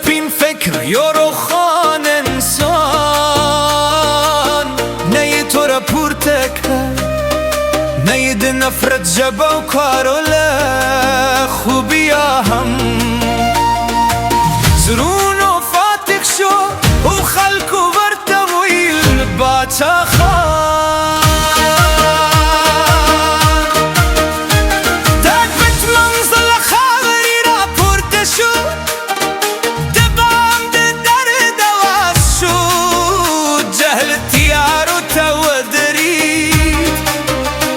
پین فکر یارو خان انسان نی تو را پورته کرد نی ده نفرت جبا و کارول خوبی هم زرون و فاتح شو و خلق و ورتویل باچا خان داد بت منزل خاوری را پورته شو دبام ده درد واز شو جهل تیارو تودرید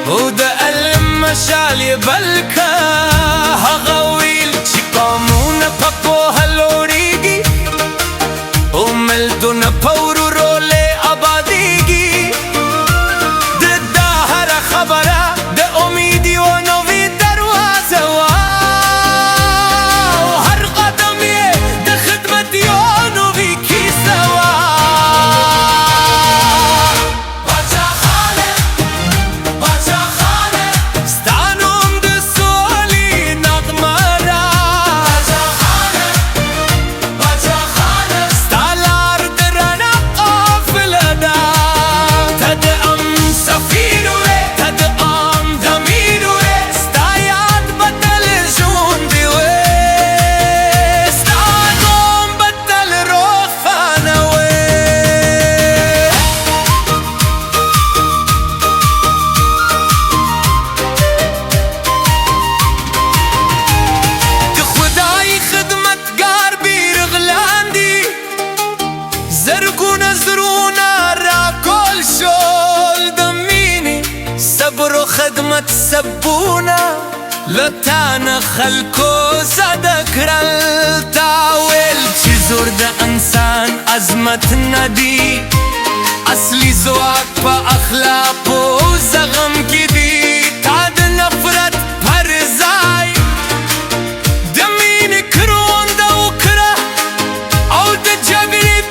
و ده علم مشالی بلکه هغویل چی قامون پپو هلوریگی و ملدون پورو روله آبادیگی ده هر خبره ده امیدی و نوی دروازه و هر قدمیه ده خدمتی و نوی کیسه و باچا خانه ستانم ده سولی نغمه را باچا خانه ستالار درنا قافله دا تدعم سفیروه تدعم دمیروه ستایاد بدل جوندیوه ستانم بدل روخانوه ده خدای خدمتگار بیرغلاندی زرگون زرونه را کل شول دمینی صبر و خدمت سبونه لطان خلکو صدکرل تاویل چی زور ده انسان عظمت ندی اصلی زواک پا اخلاق و زغم کی دی تا ده نفرت پرزای دمین کرون ده وکره او ده جبری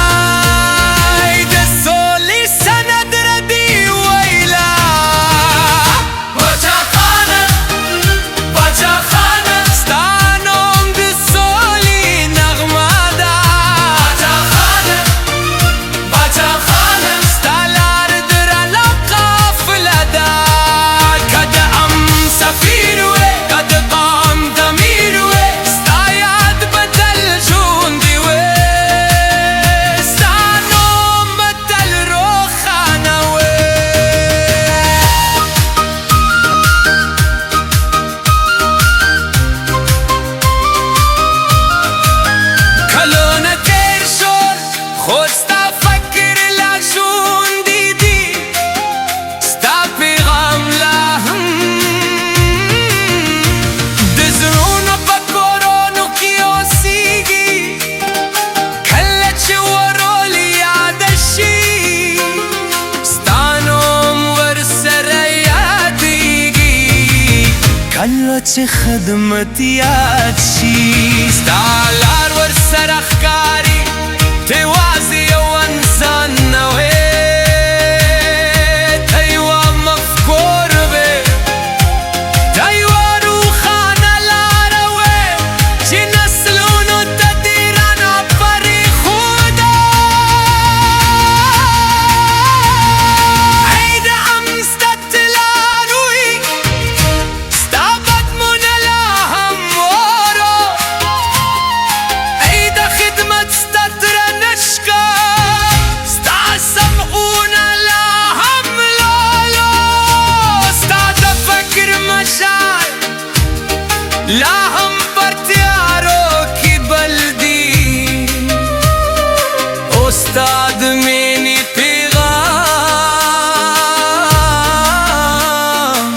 پرزای ده سولی سند ردی ویلا باچا خانه ستانم ده سولی نغمه دا باچا خانه ستالار درنا قافله دا کدام سفیروه کدام دمیروه ستایاد بدل جوندیوه ستانم بدل روخانوه کلونه تیر شد خود ستا فکر لاشون دیدی ستا پیغام لاهم ده زرونو پا کورونو کیوسیگی کله چه ورولی یادشی ستانم ورسره یادیگی کله چه خدمت یاد شی ستالار ورسره ښکاری ته یوازې یو انسان نه وې ته یوه مفکوره وې ته یوه روښانه لاره وې چې نسلونو ته دې رڼا پرېښوده ای د امسته تلاروی ستا قدمونه لا هم وارو ای د خدمت ستا درنشکه ستا سمعونه لا هم لالو ستا د فکر مشال لا هم پر تیارو کی بل دی استاد مینی پیغام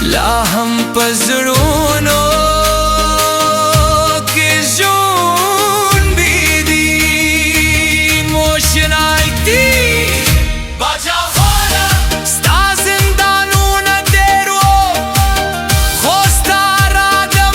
لا هم پزړونو کې ژوند بیدي موشنالتي باچا خانه ستا زندانونه ډېر وو خو ستا اراده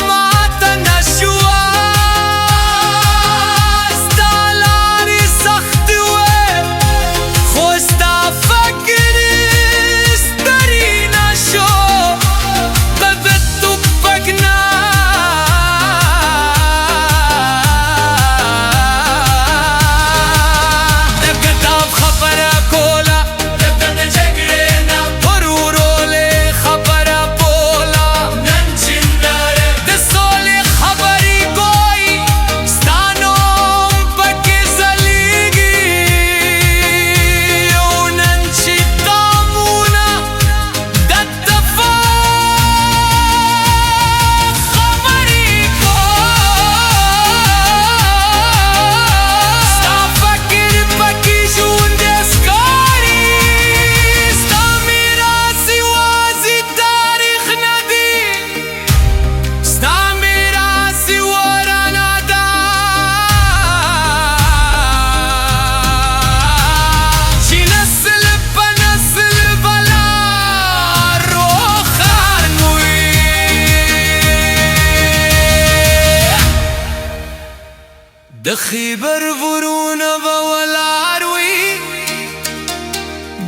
د خیبر ورونه به ولاړ وي،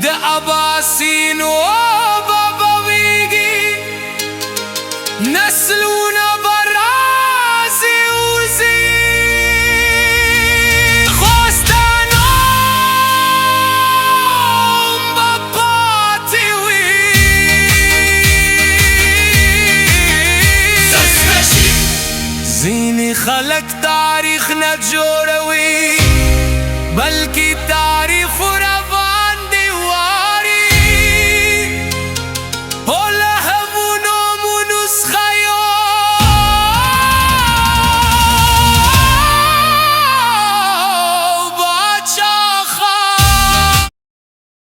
د اباسینو به بویږي، نسلونه به راځي وځي، خوستانوم به پاتې وي. ځینې خلک تاریخ نه جوړوي، بلکې